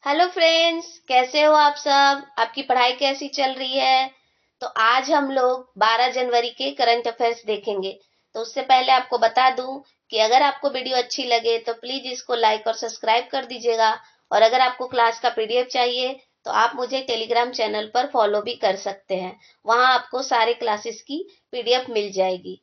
Hello friends, कैसे हो आप सब। आपकी पढ़ाई कैसी चल रही है। तो आज हम लोग 12 जनवरी के करंट अफेयर्स देखेंगे। तो उससे पहले आपको बता दूं कि अगर आपको वीडियो अच्छी लगे तो प्लीज इसको लाइक और सब्सक्राइब कर दीजिएगा। और अगर आपको क्लास का पीडीएफ चाहिए तो आप मुझे टेलीग्राम चैनल पर फॉलो भी कर सकते हैं। वहां आपको सारे क्लासेस की पीडीएफ मिल जाएगी।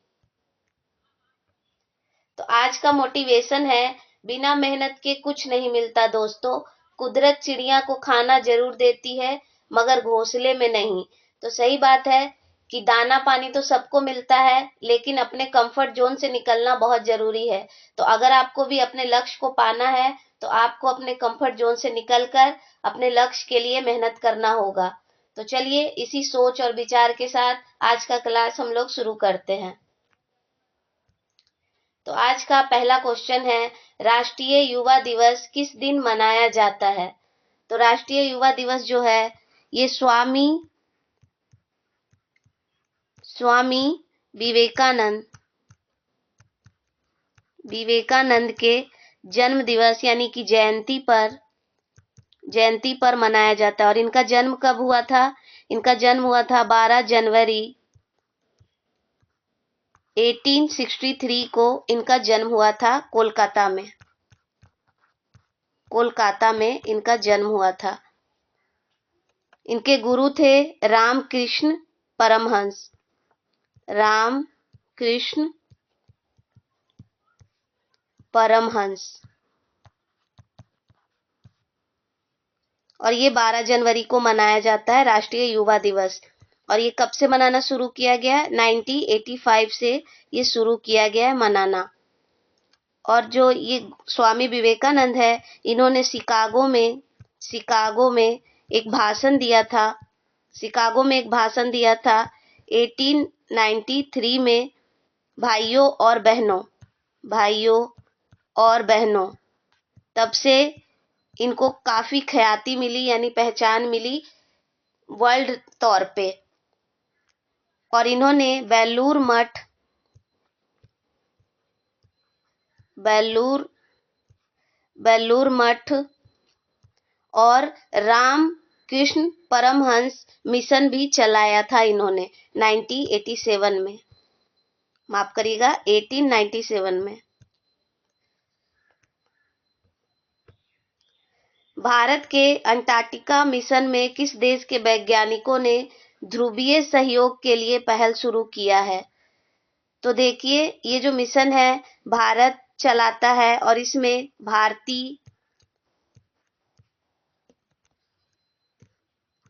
तो आज का मोटिवेशन है, बिना मेहनत के कुछ नहीं मिलता दोस्तों। कुदरत चिड़िया को खाना जरूर देती है मगर घोंसले में नहीं। तो सही बात है कि दाना पानी तो सबको मिलता है, लेकिन अपने कंफर्ट जोन से निकलना बहुत जरूरी है। तो अगर आपको भी अपने लक्ष्य को पाना है तो आपको अपने कंफर्ट जोन से निकलकर अपने लक्ष्य के लिए मेहनत करना होगा। तो चलिए इसी सोच और विचार के साथ आज का क्लास हम लोग शुरू करते हैं। तो आज का पहला क्वेश्चन है, राष्ट्रीय युवा दिवस किस दिन मनाया जाता है। तो राष्ट्रीय युवा दिवस जो है ये स्वामी स्वामी विवेकानंद विवेकानंद के जन्म दिवस यानी कि जयंती पर मनाया जाता है। और इनका जन्म कब हुआ था। इनका जन्म हुआ था 12 जनवरी 1863 को। इनका जन्म हुआ था कोलकाता में इनका जन्म हुआ था। इनके गुरु थे रामकृष्ण परमहंस। रामकृष्ण परमहंस। और ये 12 जनवरी को मनाया जाता है राष्ट्रीय युवा दिवस। और ये कब से मनाना शुरू किया गया है, 1985 से ये शुरू किया गया है मनाना। और जो ये स्वामी विवेकानंद है, इन्होंने शिकागो में एक भाषण दिया था। 1893 में। भाइयों और बहनों, तब से इनको काफी ख्याति मिली यानी पहचान मिली वर्ल्ड तौर पे। और इन्होंने बेलूर मठ और रामकृष्ण परमहंस मिशन भी चलाया था इन्होंने 1987 में। माफ करिएगा, 1897 में। भारत के अंटार्कटिका मिशन में किस देश के वैज्ञानिकों ने ध्रुवीय सहयोग के लिए पहल शुरू किया है। तो देखिए, ये जो मिशन है भारत चलाता है और इसमें भारती,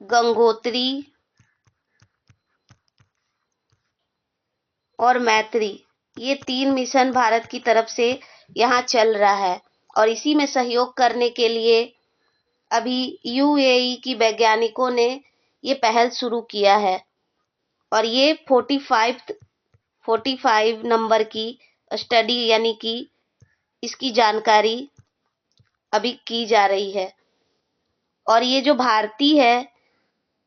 गंगोत्री और मैत्री, ये 3 मिशन भारत की तरफ से यहाँ चल रहा है। और इसी में सहयोग करने के लिए अभी यूएई की वैज्ञानिकों ने ये पहल शुरू किया है। और ये 45 नंबर की स्टडी यानी कि इसकी जानकारी अभी की जा रही है। और ये जो भारती है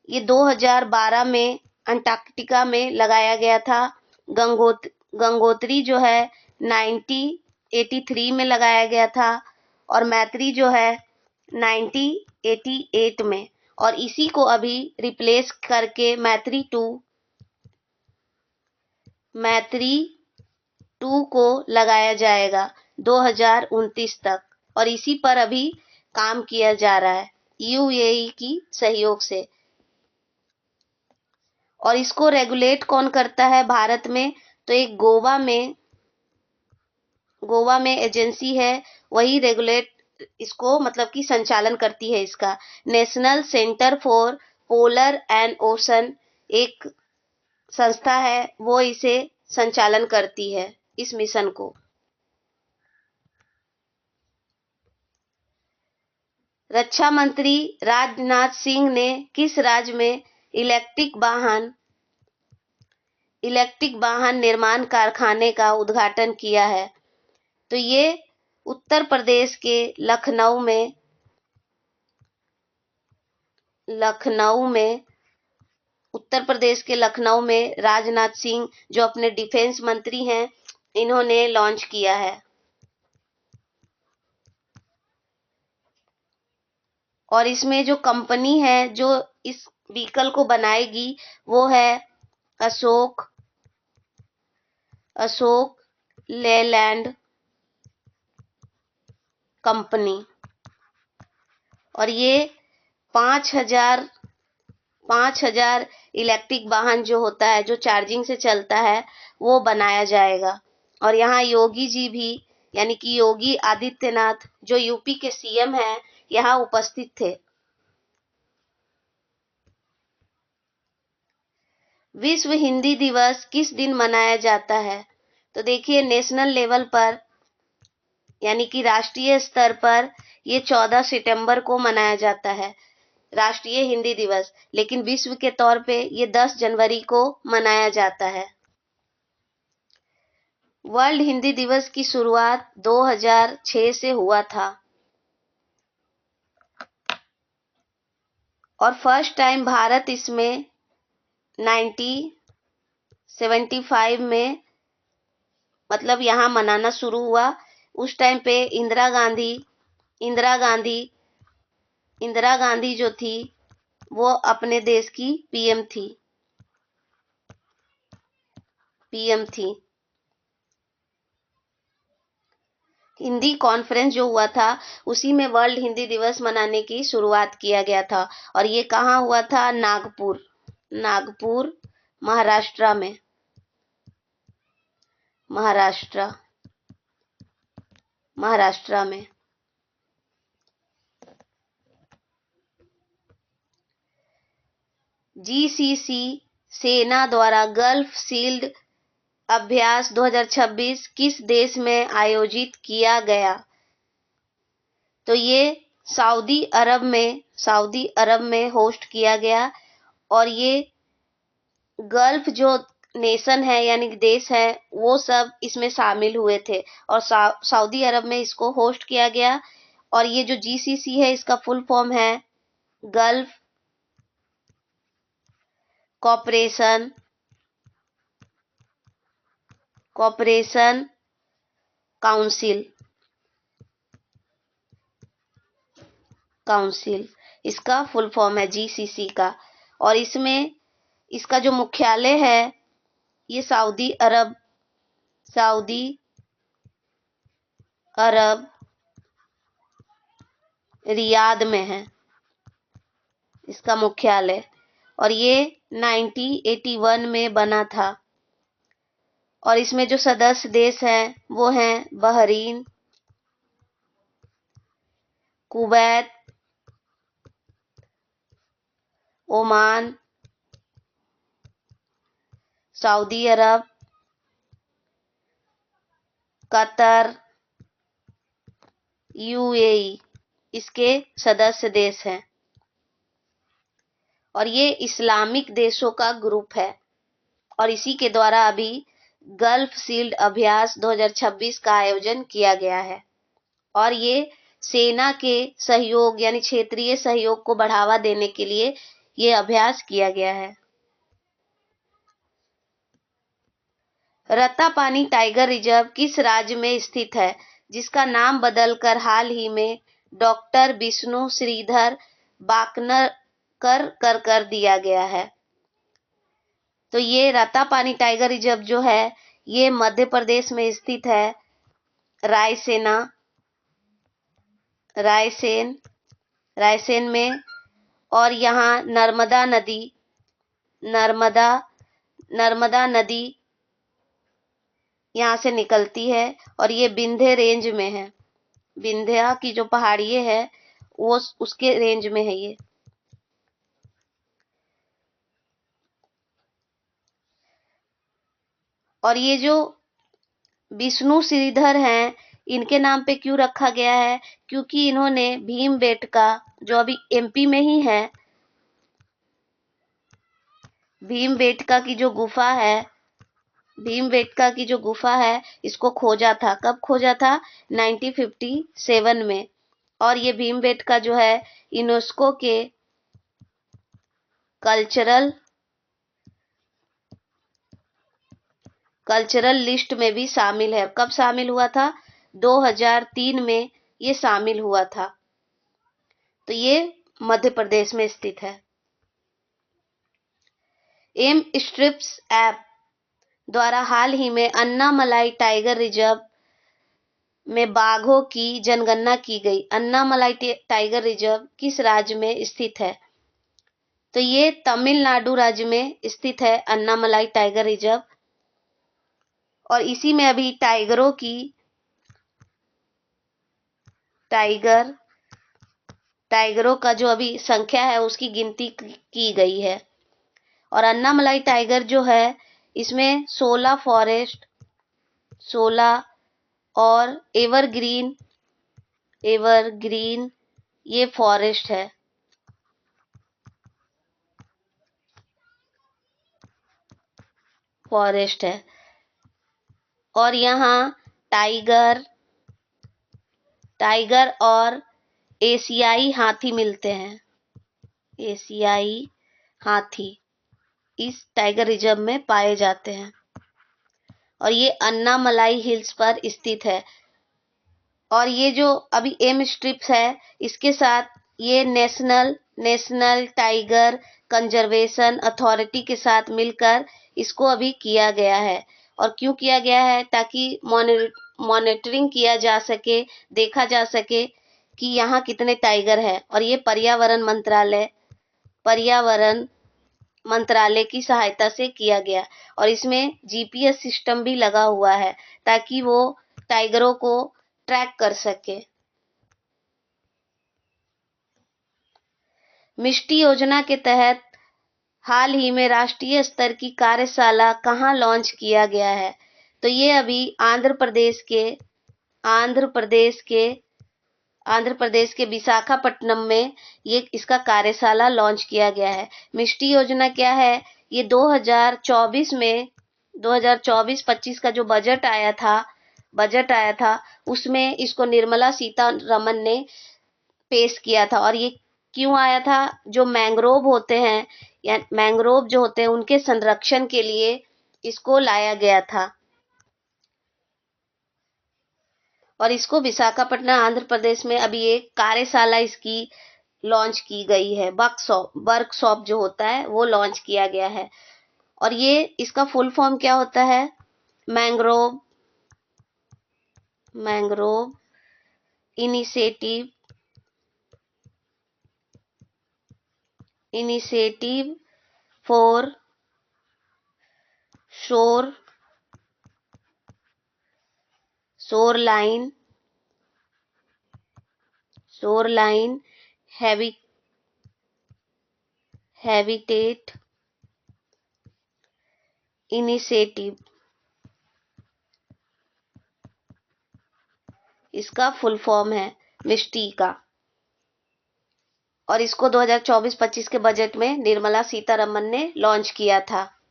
ये 2012 में अंटार्कटिका में लगाया गया था। गंगोत्री जो है 1983 में लगाया गया था। और मैत्री जो है 1988 में। और इसी को अभी रिप्लेस करके मैत्री 2 को लगाया जाएगा 2029 तक। और इसी पर अभी काम किया जा रहा है यूएई की सहयोग से। और इसको रेगुलेट कौन करता है भारत में। तो एक गोवा में एजेंसी है, वही रेगुलेट इसको मतलब कि संचालन करती है इसका। National centre for polar and ocean एक संस्था है, वो इसे संचालन करती है इस मिशन को। रक्षा मंत्री राजनाथ सिंह ने किस राज्य में इलेक्ट्रिक वाहन निर्माण कारखाने का उद्घाटन किया है। तो ये उत्तर प्रदेश के लखनऊ में राजनाथ सिंह जो अपने डिफेंस मंत्री हैं, इन्होंने लॉन्च किया है। और इसमें जो कंपनी है जो इस व्हीकल को बनाएगी वो है अशोक लेलैंड कंपनी। और ये 5,000 इलेक्ट्रिक वाहन जो होता है, जो चार्जिंग से चलता है, वो बनाया जाएगा। और यहाँ योगी जी भी, यानी कि योगी आदित्यनाथ जो यूपी के सीएम हैं, यहाँ उपस्थित थे। विश्व हिंदी दिवस किस दिन मनाया जाता है? तो देखिए, नेशनल लेवल पर यानी कि राष्ट्रीय स्तर पर ये 14 सितंबर को मनाया जाता है, राष्ट्रीय हिंदी दिवस। लेकिन विश्व के तौर पे ये 10 जनवरी को मनाया जाता है। वर्ल्ड हिंदी दिवस की शुरुआत 2006 से हुआ था और फर्स्ट टाइम भारत इसमें 1975 में, मतलब यहाँ मनाना शुरू हुआ। उस टाइम पे इंदिरा गांधी जो थी वो अपने देश की पीएम थी। हिंदी कॉन्फ्रेंस जो हुआ था उसी में वर्ल्ड हिंदी दिवस मनाने की शुरुआत किया गया था। और ये कहाँ हुआ था? नागपुर महाराष्ट्र में। महाराष्ट्र में। जीसीसी सेना द्वारा गल्फ शील्ड अभ्यास 2026 किस देश में आयोजित किया गया? तो ये सऊदी अरब में होस्ट किया गया। और ये गल्फ जो नेशन है यानी कि देश है, वो सब इसमें शामिल हुए थे और सऊदी अरब में इसको होस्ट किया गया। और ये जो जीसीसी है इसका फुल फॉर्म है गल्फ कॉपरेशन काउंसिल, इसका फुल फॉर्म है जीसीसी का। और इसमें इसका जो मुख्यालय है ये सऊदी अरब रियाद में है इसका मुख्यालय। और ये 1981 में बना था। और इसमें जो सदस्य देश हैं वो हैं बहरीन, कुवैत, ओमान, सऊदी अरब, कतर, यूएई इसके सदस्य देश हैं। और ये इस्लामिक देशों का ग्रुप है। और इसी के द्वारा अभी गल्फ शील्ड अभ्यास 2026 का आयोजन किया गया है। और ये सेना के सहयोग यानी क्षेत्रीय सहयोग को बढ़ावा देने के लिए ये अभ्यास किया गया है। रत्तापानी टाइगर रिजर्व किस राज्य में स्थित है, जिसका नाम बदलकर हाल ही में डॉक्टर विष्णु श्रीधर बाकनकर कर दिया गया है? तो ये रत्तापानी टाइगर रिजर्व जो है ये मध्य प्रदेश में स्थित है, रायसेन में। और यहाँ नर्मदा नदी यहाँ से निकलती है और ये विंध्य रेंज में है। विंध्या की जो पहाड़ियाँ है वो उसके रेंज में है ये। और ये जो विष्णु श्रीधर हैं इनके नाम पे क्यों रखा गया है? क्योंकि इन्होंने भीमबेटका जो अभी एमपी में ही है, भीमबेटका की जो गुफा है इसको खोजा था। कब खोजा था? 1957 में। और ये भीमबेटका जो है यूनेस्को के कल्चरल लिस्ट में भी शामिल है। कब शामिल हुआ था? 2003 में ये शामिल हुआ था। तो ये मध्य प्रदेश में स्थित है। एम स्ट्रिप्स ऐप द्वारा हाल ही में अन्नामलाई टाइगर रिजर्व में बाघों की जनगणना की गई। अन्नामलाई टाइगर रिजर्व किस राज्य में स्थित है? तो ये तमिलनाडु राज्य में स्थित है अन्नामलाई टाइगर रिजर्व। और इसी में अभी टाइगरों का जो अभी संख्या है उसकी गिनती की गई है। और अन्नामलाई टाइगर जो है इसमें 16 और एवरग्रीन ये फॉरेस्ट है। और यहाँ टाइगर और एशियाई हाथी मिलते हैं। एशियाई हाथी इस टाइगर रिजर्व में पाए जाते हैं और ये अन्नामलाई हिल्स पर स्थित है। और ये जो अभी एम स्ट्रिप्स है इसके साथ ये नेशनल टाइगर कंजर्वेशन अथॉरिटी के साथ मिलकर इसको अभी किया गया है। और क्यों किया गया है? ताकि मॉनिटरिंग किया जा सके, देखा जा सके कि यहाँ कितने टाइगर है। और ये पर्यावरण मंत्रालय की सहायता से किया गया। और इसमें जीपीएस सिस्टम भी लगा हुआ है ताकि वो टाइगरों को ट्रैक कर सके। मिष्टी योजना के तहत हाल ही में राष्ट्रीय स्तर की कार्यशाला कहाँ लॉन्च किया गया है? तो ये अभी आंध्र प्रदेश के विशाखापट्टनम में ये इसका कार्यशाला लॉन्च किया गया है। मिष्टी योजना क्या है? ये 2024-25 का जो बजट आया था उसमें इसको निर्मला सीतारमन ने पेश किया था। और ये क्यों आया था? जो मैंग्रोव होते हैं या मैंग्रोव जो होते हैं उनके संरक्षण के लिए इसको लाया गया था। और इसको विशाखापट्टनम आंध्र प्रदेश में अभी एक कार्यशाला इसकी लॉन्च की गई है। वर्कशॉप जो होता है वो लॉन्च किया गया है। और ये इसका फुल फॉर्म क्या होता है? Mangrove initiative for shoreline habitat initiative, इसका फुल फॉर्म है मिष्टी का। और इसको 2024-25 के बजट में निर्मला सीतारमन ने लॉन्च किया था।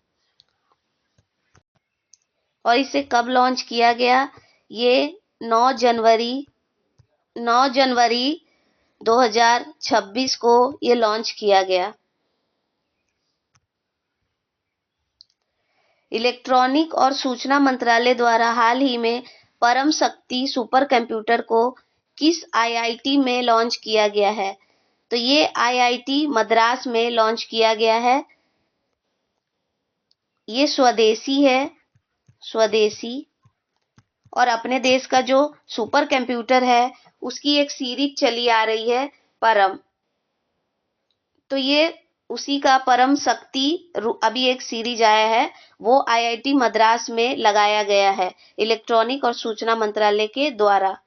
और इसे कब लॉन्च किया गया? ये 9 जनवरी 2026 को ये लॉन्च किया गया। इलेक्ट्रॉनिक और सूचना मंत्रालय द्वारा हाल ही में परम शक्ति सुपर कंप्यूटर को किस आईआईटी में लॉन्च किया गया है? तो ये आईआईटी मद्रास में लॉन्च किया गया है। ये स्वदेशी और अपने देश का जो सुपर कंप्यूटर है उसकी एक सीरीज चली आ रही है परम। तो ये उसी का परम शक्ति अभी एक सीरीज आया है, वो आईआईटी मद्रास में लगाया गया है इलेक्ट्रॉनिक और सूचना मंत्रालय के द्वारा।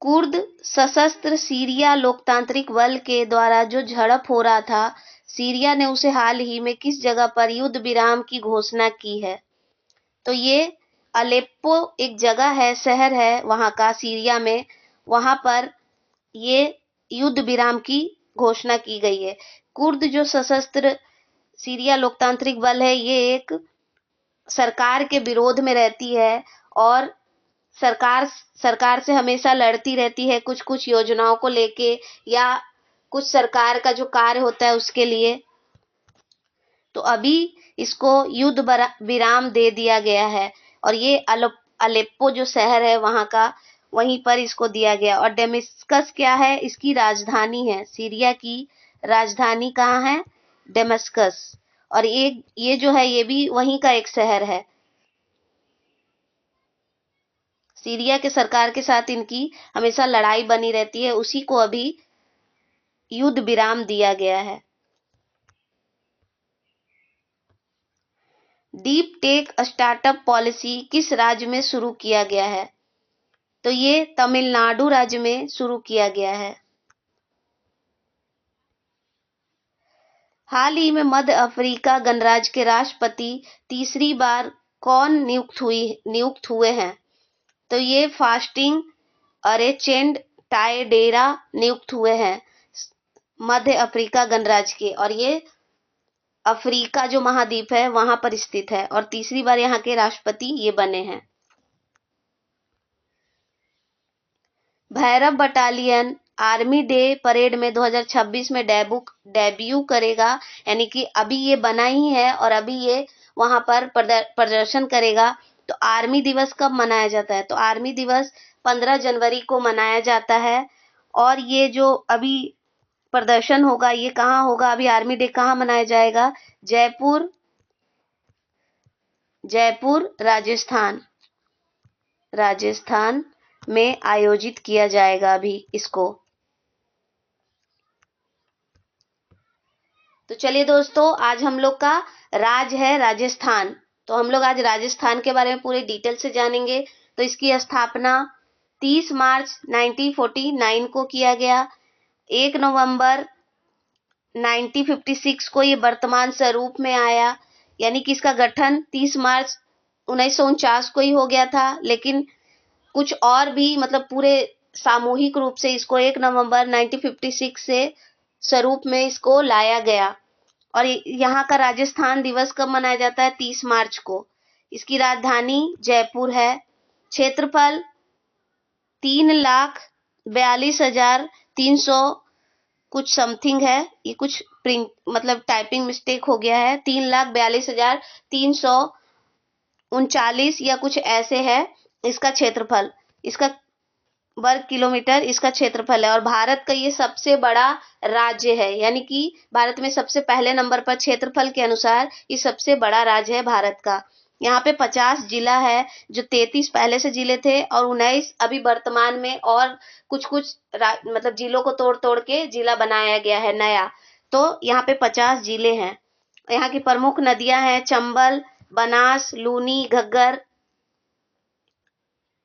कुर्द सशस्त्र सीरिया लोकतांत्रिक बल के द्वारा जो झड़प हो रहा था, सीरिया ने उसे हाल ही में किस जगह पर युद्ध विराम की घोषणा की है? तो ये अलेप्पो एक जगह है, शहर है वहां का सीरिया में, वहां पर ये युद्ध विराम की घोषणा की गई है। कुर्द जो सशस्त्र सीरिया लोकतांत्रिक बल है ये एक सरकार के विरोध में रहती है और सरकार से हमेशा लड़ती रहती है कुछ योजनाओं को लेके या कुछ सरकार का जो कार्य होता है उसके लिए। तो अभी इसको युद्ध विराम दे दिया गया है और ये अलेप्पो जो शहर है वहां का वहीं पर इसको दिया गया। और डेमस्कस क्या है? इसकी राजधानी है। सीरिया की राजधानी कहाँ है? डेमस्कस। और ये जो है ये भी वहीं का एक शहर है। सीरिया के सरकार के साथ इनकी हमेशा लड़ाई बनी रहती है, उसी को अभी युद्ध विराम दिया गया है। डीप टेक स्टार्टअप पॉलिसी किस राज्य में शुरू किया गया है? तो ये तमिलनाडु राज्य में शुरू किया गया है। हाल ही में मध्य अफ्रीका गणराज्य के राष्ट्रपति तीसरी बार कौन नियुक्त हुए हैं? तो ये फास्टिंग अरेचेंड टायडेरा नियुक्त हुए हैं मध्य अफ्रीका गणराज्य के। और ये अफ्रीका जो महाद्वीप है वहां पर स्थित है, और तीसरी बार यहाँ के राष्ट्रपति ये बने हैं। Bhairav battalion army day parade में 2026 में डेब्यू करेगा, यानी कि अभी ये बना ही है और अभी ये वहां पर प्रदर्शन करेगा। तो आर्मी दिवस कब मनाया जाता है? तो आर्मी दिवस 15 जनवरी को मनाया जाता है। और ये जो अभी प्रदर्शन होगा ये कहाँ होगा? अभी आर्मी डे कहाँ मनाया जाएगा? जयपुर राजस्थान में आयोजित किया जाएगा अभी इसको। तो चलिए दोस्तों, आज हम लोग का राज्य है राजस्थान। तो हम लोग आज राजस्थान के बारे में पूरे डिटेल से जानेंगे। तो इसकी स्थापना 30 मार्च 1949 को किया गया। 1 नवंबर 1956 को ये वर्तमान स्वरूप में आया, यानी कि इसका गठन 30 मार्च 1949 को ही हो गया था, लेकिन कुछ और भी मतलब पूरे सामूहिक रूप से इसको 1 नवंबर 1956 से स्वरूप में इसको लाया गया। और यहाँ का राजस्थान दिवस कब मनाया जाता है? 30 मार्च को। इसकी राजधानी जयपुर है। क्षेत्रफल 3,42,300 कुछ समथिंग है। ये कुछ प्रिंट मतलब टाइपिंग मिस्टेक हो गया है। 3,42,339 या कुछ ऐसे है इसका क्षेत्रफल। इसका वर्ग किलोमीटर इसका क्षेत्रफल है। और भारत का ये सबसे बड़ा राज्य है, यानी कि भारत में सबसे पहले नंबर पर क्षेत्रफल के अनुसार ये सबसे बड़ा राज्य है भारत का। यहाँ पे 50 जिला है, जो 33 पहले से जिले थे और 19 अभी वर्तमान में, और कुछ कुछ मतलब जिलों को तोड़ तोड़ के जिला बनाया गया है नया। तो यहाँ पे 50 जिले हैं। यहाँ की प्रमुख नदियां हैं चंबल, बनास, लूनी, घग्गर।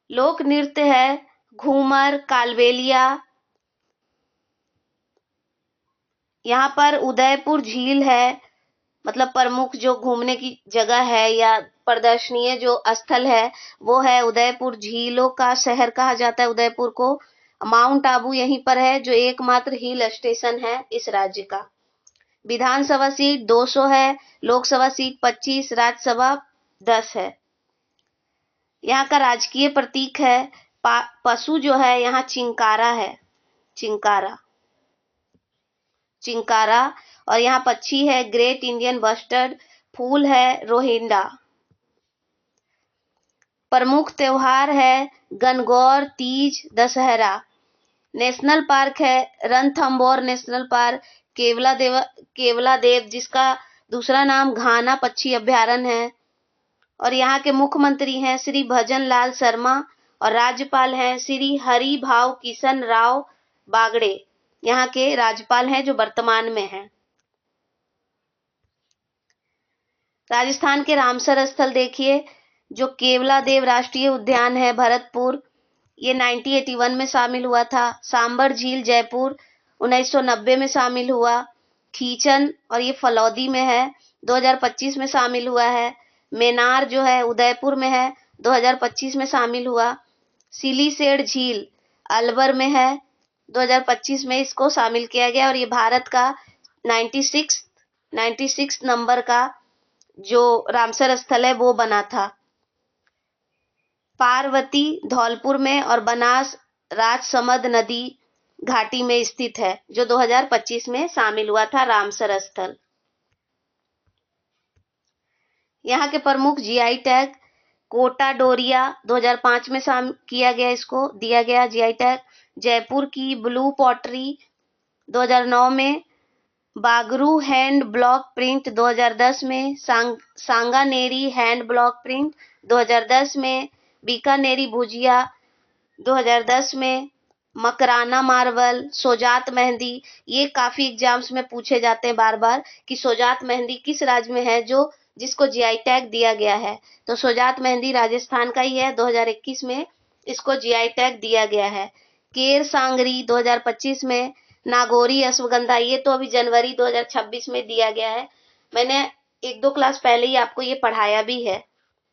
लोक नृत्य है घूमर, कालबेलिया। यहाँ पर उदयपुर झील है, मतलब प्रमुख जो घूमने की जगह है या प्रदर्शनीय जो स्थल है वो है उदयपुर। झीलों का शहर कहा जाता है उदयपुर को। माउंट आबू यहीं पर है, जो एकमात्र हिल स्टेशन है इस राज्य का। विधानसभा सीट 200 है, लोकसभा सीट 25, राज्यसभा 10 है। यहाँ का राजकीय प्रतीक है पशु जो है यहाँ चिंकारा है, चिंकारा। और यहाँ पक्षी है ग्रेट इंडियन बस्टर्ड। फूल है रोहिंडा। प्रमुख त्योहार है गणगौर, तीज, दशहरा। नेशनल पार्क है रणथंभौर नेशनल पार्क, केवला देव जिसका दूसरा नाम घाना पक्षी अभ्यारण्य है। और यहाँ के मुख्यमंत्री हैं श्री भजन लाल शर्मा, और राज्यपाल हैं श्री हरि भाव किशन राव बागड़े। यहाँ के राज्यपाल हैं जो वर्तमान में हैं। राजस्थान के रामसर स्थल देखिए, जो केवला देव राष्ट्रीय उद्यान है भरतपुर, ये 1981 में शामिल हुआ था। सांबर झील जयपुर 1990 में शामिल हुआ। खीचन और ये फलौदी में है, 2025 में शामिल हुआ है। मेनार जो है उदयपुर में है, 2025 में शामिल हुआ। सिलीसेड झील अलवर में है, 2025 में इसको शामिल किया गया। और ये भारत का 96 नंबर का जो रामसर स्थल है वो बना था। पार्वती धौलपुर में और बनास राजसमंद नदी घाटी में स्थित है, जो 2025 में शामिल हुआ था रामसर स्थल। यहाँ के प्रमुख जीआई टैग कोटा डोरिया 2005 में किया गया, इसको दिया गया जीआई टैग। जयपुर की ब्लू पॉटरी 2009 में। बागरू हैंड ब्लॉक प्रिंट 2010 में। सांगानेरी हैंड ब्लॉक प्रिंट 2010 में। बीकानेरी भुजिया 2010 में। मकराना मार्बल, सोजात मेहंदी, ये काफी एग्जाम्स में पूछे जाते हैं बार बार कि सोजात मेहंदी किस राज्य में है जो जिसको जीआई टैग दिया गया है। तो सोजात मेहंदी राजस्थान का ही है, 2021 में इसको जीआई टैग दिया गया है। केर सांगरी 2025 में। नागौरी अश्वगंधा, ये तो अभी जनवरी 2026 में दिया गया है। मैंने 1-2 क्लास पहले ही आपको ये पढ़ाया भी है।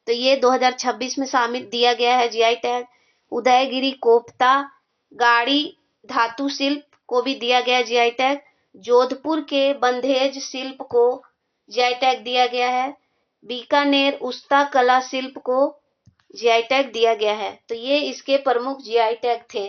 तो ये 2026 में शामिल दिया गया है जीआई टैग। उदयगिरी कोफ्ता गाड़ी धातु शिल्प को भी दिया गया जीआई टैग। जोधपुर के बंधेज शिल्प को जीआई टैग दिया गया है। बीकानेर उस्ता कला शिल्प को जीआई टैग दिया गया है। तो ये इसके प्रमुख जीआई टैग थे।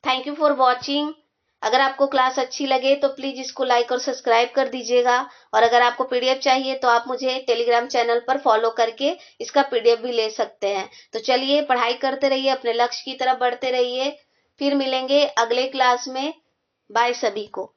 Thank you for watching. अगर आपको क्लास अच्छी लगे तो प्लीज इसको लाइक और सब्सक्राइब कर दीजिएगा। और अगर आपको पीडीएफ चाहिए तो आप मुझे टेलीग्राम चैनल पर फॉलो करके इसका पीडीएफ भी ले सकते हैं। तो चलिए पढ़ाई करते रहिए, अपने लक्ष्य की तरफ बढ़ते रहिए। फिर मिलेंगे अगले क्लास में। बाय सभी को।